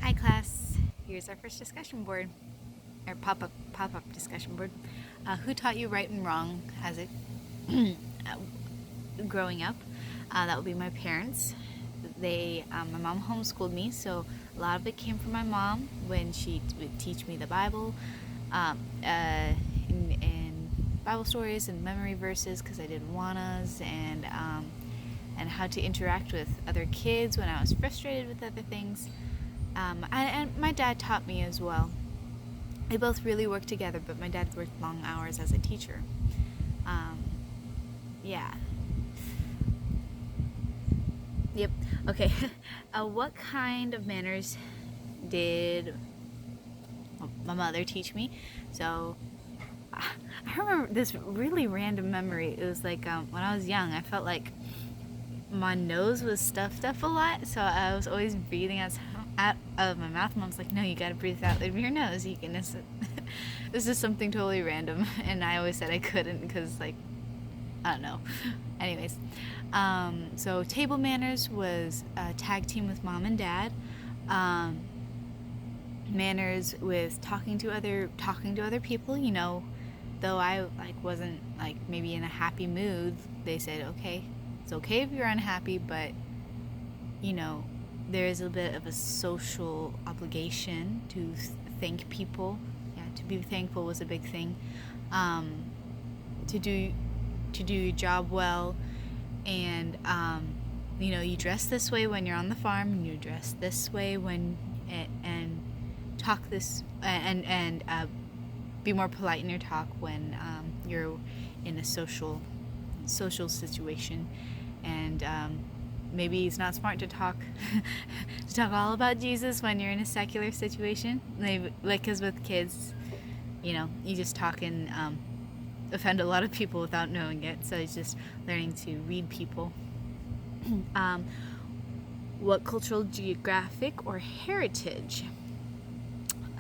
Hi class, here's our first discussion board, or pop-up discussion board. Who taught you right and wrong as it growing up? That would be my parents. My mom homeschooled me, so a lot of it came from my mom when she would teach me the Bible, and Bible stories and memory verses because I did Awanas and how to interact with other kids when I was frustrated with other things. And my dad taught me as well. They both really worked together, but my dad worked long hours as a teacher. Um, yeah. Yep. Okay. What kind of manners did my mother teach me? So I remember this really random memory. It was like when I was young, I felt like my nose was stuffed up a lot, so I was always breathing out of my mouth. Mom's like, "No, you gotta breathe out of your nose." You can. This is something totally random, and I always said I couldn't because, like, I don't know. Anyways, so table manners was tag team with mom and dad. Um, Manners with talking to other people. Though I wasn't maybe in a happy mood, they said, okay, it's okay if you're unhappy, but you know there is a bit of a social obligation to thank people. Yeah, to be thankful was a big thing. Um, to do your job well, and you dress this way when you're on the farm, and you dress this way when and talk this and be more polite in your talk when you're in a social situation, and maybe it's not smart to talk to talk all about Jesus when you're in a secular situation, because with kids, you just talk and offend a lot of people without knowing it. So it's just learning to read people. What cultural, geographic, or heritage?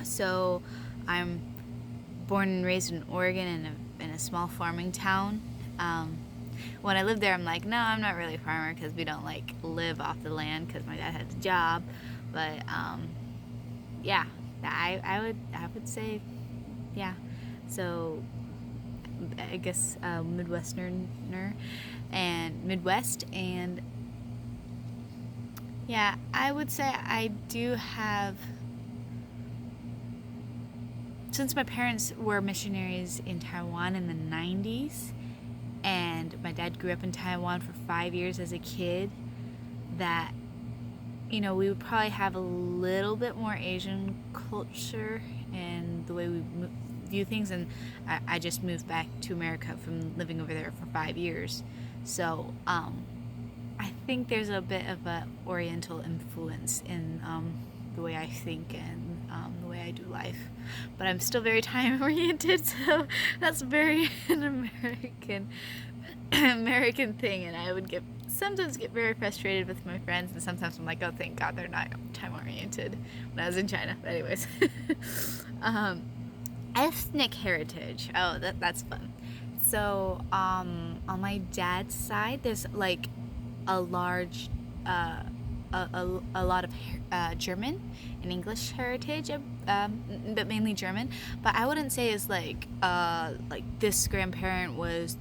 So I'm born and raised in Oregon in a small farming town. When I lived there, I'm like, no, I'm not really a farmer because we don't live off the land because my dad had a job. But yeah, I would say, yeah. So I guess Midwesterner and Midwest, and yeah, I would say I do have. Since my parents were missionaries in Taiwan in the 90s, and my dad grew up in Taiwan for 5 years as a kid, that we would probably have a little bit more Asian culture and the way we view things. And I just moved back to America from living over there for 5 years, so I think there's a bit of a Oriental influence in the way I think and the way I do life. But I'm still very time oriented, so that's very an American thing, and I would sometimes get very frustrated with my friends, and sometimes I'm like, oh, thank God they're not time oriented when I was in China. But anyways, ethnic heritage. Oh, that's fun. So on my dad's side, there's a large a lot of German and English heritage, but mainly German. But I wouldn't say it's like this grandparent was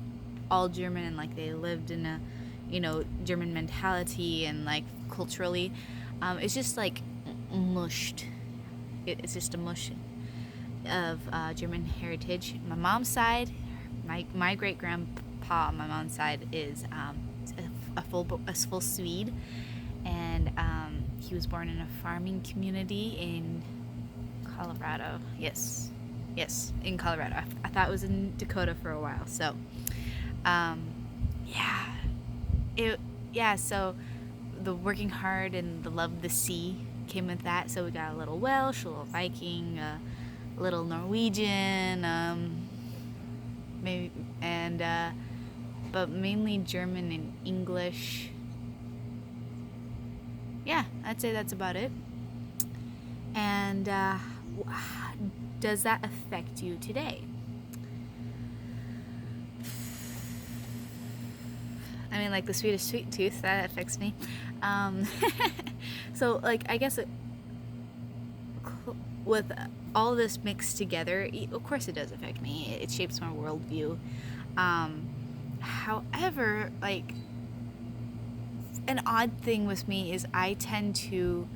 all German and they lived in a German mentality and culturally. It's just mushed. It's just a mush of German heritage. My mom's side, my great grandpa on my mom's side is a full Swede, and he was born in a farming community in Colorado. Yes, in Colorado. I thought it was in Dakota for a while. So, So the working hard and the love of the sea came with that. So we got a little Welsh, a little Viking, a little Norwegian, maybe, and but mainly German and English. Yeah, I'd say that's about it. And does that affect you today? I mean, the Swedish sweet tooth, that affects me. So, I guess with all this mixed together, of course it does affect me. It shapes my worldview. However, like, an odd thing with me is I tend to,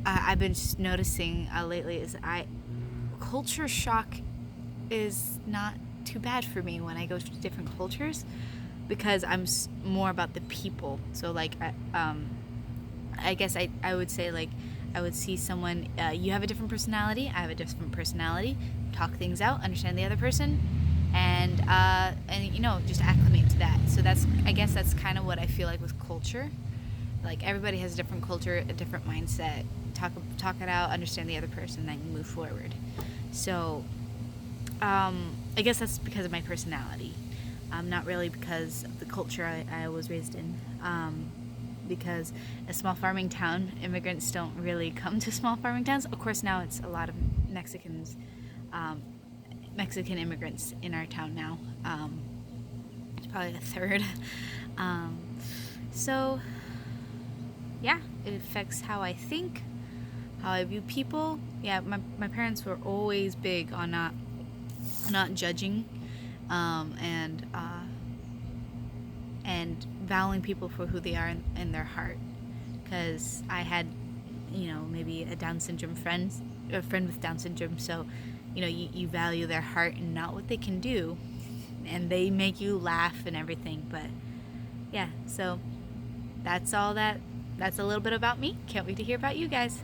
I've been just noticing lately, is culture shock is not too bad for me when I go to different cultures, because I'm more about the people. So like, I guess I would say, like, I would see someone, you have a different personality, I have a different personality, talk things out, understand the other person, and you know, just acclimate to that. So I guess that's kind of what I feel like with culture. Like, everybody has a different culture, a different mindset. Talk it out, understand the other person, then you move forward. So I guess that's because of my personality, not really because of the culture I was raised in. Because a small farming town, immigrants don't really come to small farming towns. Of course, now it's a lot of Mexicans, Mexican immigrants in our town now. It's probably a third. So, yeah, it affects how I think, how I view people. Yeah, my parents were always big on not judging, and valuing people for who they are in their heart. Because I had, you know, maybe a friend with Down syndrome, so, you know, you value their heart and not what they can do, and they make you laugh and everything. But yeah, so that's a little bit about me. Can't wait to hear about you guys.